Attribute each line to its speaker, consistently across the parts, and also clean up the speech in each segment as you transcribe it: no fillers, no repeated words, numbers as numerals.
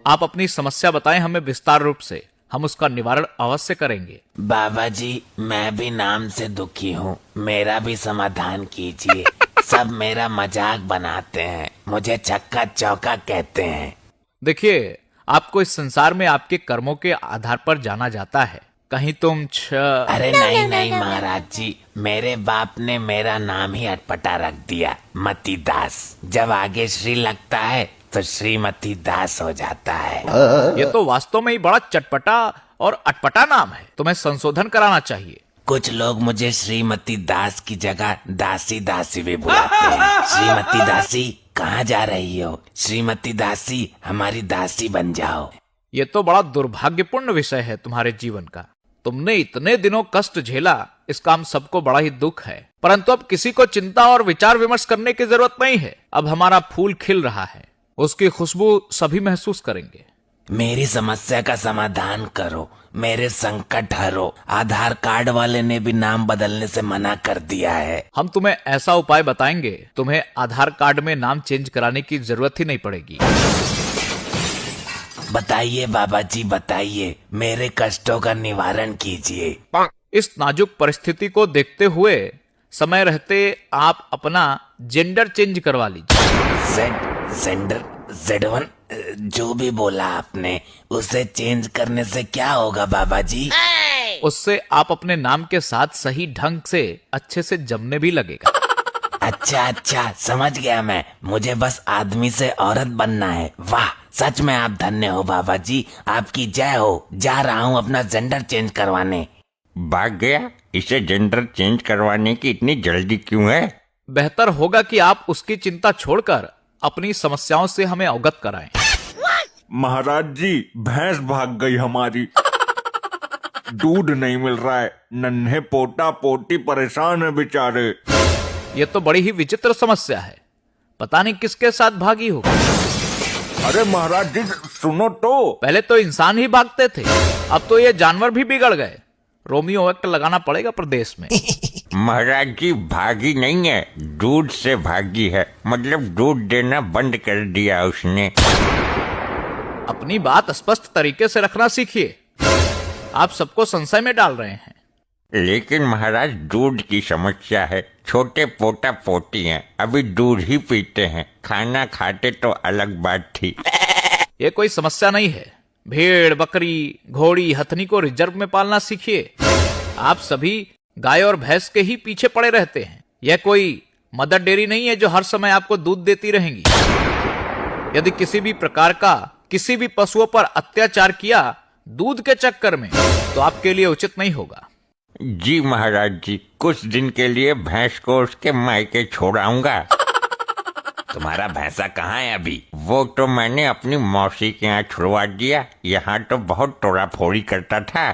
Speaker 1: आप अपनी समस्या बताएं हमें विस्तार रूप से, हम उसका निवारण अवश्य करेंगे।
Speaker 2: बाबा जी, मैं भी नाम से दुखी हूँ, मेरा भी समाधान कीजिए। सब मेरा मजाक बनाते हैं, मुझे चक्का चौका कहते हैं।
Speaker 1: देखिए, आपको इस संसार में आपके कर्मों के आधार पर जाना जाता है। कहीं तुम
Speaker 2: अरे नहीं नहीं महाराज जी, मेरे बाप ने मेरा नाम ही अटपटा रख दिया, मती दास। जब आगे श्री लगता है तो श्रीमती दास हो जाता है।
Speaker 1: ये तो वास्तव में ही बड़ा चटपटा और अटपटा नाम है, तुम्हें संशोधन कराना चाहिए।
Speaker 2: कुछ लोग मुझे श्रीमती दास की जगह दासी दासी भी बुलाते हैं। श्रीमती दासी, कहाँ जा रही हो? श्रीमती दासी, हमारी दासी बन जाओ।
Speaker 1: ये तो बड़ा दुर्भाग्यपूर्ण विषय है तुम्हारे जीवन का। तुमने इतने दिनों कष्ट झेला, इसका हम सबको बड़ा ही दुख है। परंतु अब किसी को चिंता और विचार विमर्श करने की जरूरत नहीं है। अब हमारा फूल खिल रहा है, उसकी खुशबू सभी महसूस करेंगे।
Speaker 2: मेरी समस्या का समाधान करो, मेरे संकट हरो। आधार कार्ड वाले ने भी नाम बदलने से मना कर दिया है।
Speaker 1: हम तुम्हें ऐसा उपाय बताएंगे, तुम्हें आधार कार्ड में नाम चेंज कराने की जरूरत ही नहीं पड़ेगी।
Speaker 2: बताइए बाबा जी, बताइए, मेरे कष्टों का निवारण कीजिए।
Speaker 1: इस नाजुक परिस्थिति को देखते हुए समय रहते आप अपना जेंडर चेंज करवा लीजिए।
Speaker 2: Z1, जो भी बोला आपने, उसे चेंज करने से क्या होगा बाबा जी?
Speaker 1: उससे आप अपने नाम के साथ सही ढंग से अच्छे से जमने भी लगेगा।
Speaker 2: अच्छा, समझ गया मैं। मुझे बस आदमी से औरत बनना है। वाह, सच में आप धन्य हो बाबा जी, आपकी जय हो। जा रहा हूँ अपना जेंडर चेंज करवाने।
Speaker 3: भाग गया? इसे जेंडर चेंज करवाने की इतनी जल्दी क्यों है?
Speaker 1: बेहतर होगा कि आप उसकी चिंता छोड़कर अपनी समस्याओं से हमें अवगत कराएं।
Speaker 4: महाराज जी, भैंस भाग गई हमारी। दूध नहीं मिल रहा है, नन्हे पोटा पोटी परेशान है बेचारे।
Speaker 1: ये तो बड़ी ही विचित्र समस्या है, पता नहीं किसके साथ भागी होगी।
Speaker 4: अरे महाराज जी, सुनो तो।
Speaker 1: पहले तो इंसान ही भागते थे, अब तो ये जानवर भी बिगड़ गए। रोमियो एक्ट लगाना पड़ेगा प्रदेश में।
Speaker 3: महाराज जी, भागी नहीं है, दूध से भागी है। मतलब दूध देना बंद कर दिया उसने।
Speaker 1: अपनी बात स्पष्ट तरीके से रखना सीखिए, आप सबको संशय में डाल रहे हैं।
Speaker 3: लेकिन महाराज, दूध की समस्या है। छोटे पोटा पोती हैं, अभी दूध ही पीते हैं। खाना खाते तो अलग बात थी।
Speaker 1: ये कोई समस्या नहीं है। भेड़, बकरी, घोड़ी, हथनी को रिजर्व में पालना सीखिए। आप सभी गाय और भैंस के ही पीछे पड़े रहते हैं। यह कोई मदर डेयरी नहीं है जो हर समय आपको दूध देती रहेंगी। यदि किसी भी प्रकार का किसी भी पशुओं पर अत्याचार किया दूध के चक्कर में, तो आपके लिए उचित नहीं होगा।
Speaker 3: जी महाराज जी, कुछ दिन के लिए भैंस को उसके मायके छोड़ाऊंगा।
Speaker 2: तुम्हारा भैंसा कहाँ है अभी?
Speaker 3: वो तो मैंने अपनी मौसी के यहाँ छुड़वा दिया। यहाँ तो बहुत तोड़ा फोड़ी करता था।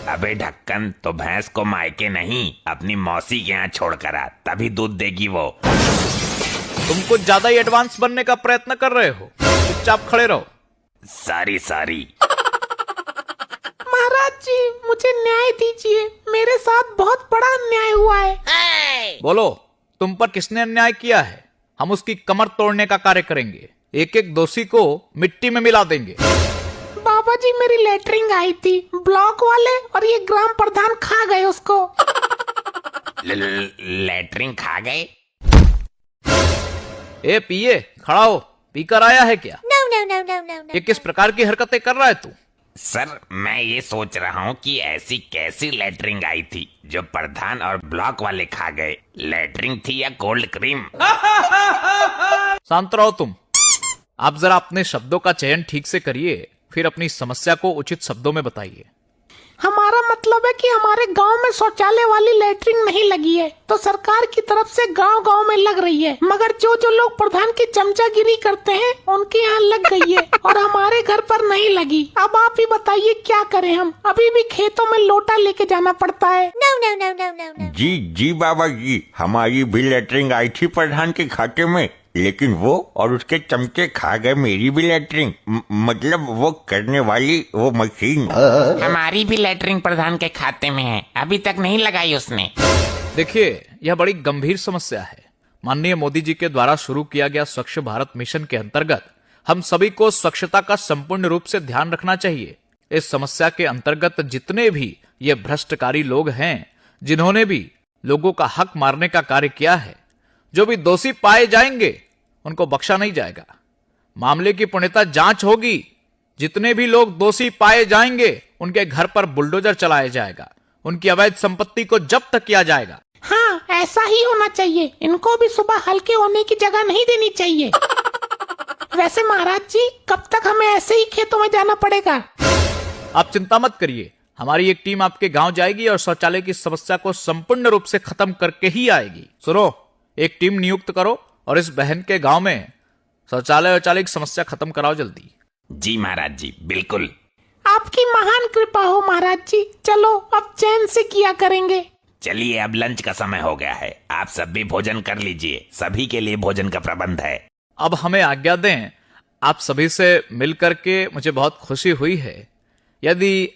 Speaker 2: अबे ढक्कन, तो भैंस को मायके नहीं, अपनी मौसी के यहाँ छोड़ कर आ, तभी दूध देगी वो।
Speaker 1: तुम कुछ ज्यादा ही एडवांस बनने का प्रयत्न कर रहे हो, चुपचाप खड़े रहो।
Speaker 2: सारी
Speaker 5: महाराज जी, मुझे न्याय दीजिए, मेरे साथ बहुत बड़ा अन्याय हुआ है।
Speaker 1: बोलो, तुम पर किसने अन्याय किया है? हम उसकी कमर तोड़ने का कार्य करेंगे। एक एक दोषी को मिट्टी में मिला देंगे।
Speaker 5: बाबा जी, मेरी लेटरिंग आई थी, ब्लॉक वाले और ये ग्राम प्रधान खा गए उसको।
Speaker 2: लेटरिंग खा गए?
Speaker 1: ए पिए, खड़ा हो, पीकर आया है क्या?
Speaker 5: No.
Speaker 1: ये किस प्रकार की हरकतें कर रहा है तू?
Speaker 2: सर, मैं ये सोच रहा हूँ कि ऐसी कैसी लेटरिंग आई थी जो प्रधान और ब्लॉक वाले खा गए। लेटरिंग थी या कोल्ड क्रीम?
Speaker 1: शांत रहो तुम। आप जरा अपने शब्दों का चयन ठीक से करिए, फिर अपनी समस्या को उचित शब्दों में बताइए।
Speaker 5: हमारा मतलब है कि हमारे गांव में शौचालय वाली लेटरिन नहीं लगी है, तो सरकार की तरफ से गांव गांव में लग रही है। मगर जो जो लोग प्रधान की चमचागिरी करते हैं उनके यहाँ लग गई है और हमारे घर पर नहीं लगी। अब आप ही बताइए क्या करें हम? अभी भी खेतों में लोटा लेके जाना पड़ता है।
Speaker 3: No. जी बाबा जी, हमारी भी लेटरिंग आई थी प्रधान के खाते में, लेकिन वो और उसके चमचे खा गए मेरी भी लेटरिंग। मतलब वो करने वाली वो मशीन।
Speaker 2: हमारी भी लेटरिंग प्रधान के खाते में है, अभी तक नहीं लगाई उसने।
Speaker 1: देखिए, यह बड़ी गंभीर समस्या है। माननीय मोदी जी के द्वारा शुरू किया गया स्वच्छ भारत मिशन के अंतर्गत हम सभी को स्वच्छता का संपूर्ण रूप से ध्यान रखना चाहिए। इस समस्या के अंतर्गत जितने भी ये भ्रष्टकारी लोग हैं, जिन्होंने भी लोगों का हक मारने का कार्य किया है, जो भी दोषी पाए जाएंगे उनको बख्शा नहीं जाएगा। मामले की पूर्णतः जांच होगी। जितने भी लोग दोषी पाए जाएंगे उनके घर पर बुलडोजर चलाया जाएगा, उनकी अवैध संपत्ति को जब्त किया जाएगा।
Speaker 5: हाँ, ऐसा ही होना चाहिए। इनको भी सुबह हल्के होने की जगह नहीं देनी चाहिए। वैसे महाराज जी, कब तक हमें ऐसे ही खेतों में जाना पड़ेगा?
Speaker 1: आप चिंता मत करिए, हमारी एक टीम आपके गांव जाएगी और शौचालय की समस्या को संपूर्ण रूप से खत्म करके ही आएगी। सुनो, एक टीम नियुक्त करो और इस बहन के गांव में शौचालय की समस्या खत्म कराओ जल्दी।
Speaker 2: जी महाराज जी, बिल्कुल।
Speaker 5: आपकी महान कृपा हो महाराज जी। चलो अब चैन से किया करेंगे।
Speaker 2: चलिए, अब लंच का समय हो गया है, आप सब भी भोजन कर लीजिए। सभी के लिए भोजन का प्रबंध है।
Speaker 1: अब हमें आज्ञा दें। आप सभी से मिलकर के मुझे बहुत खुशी हुई है। यदि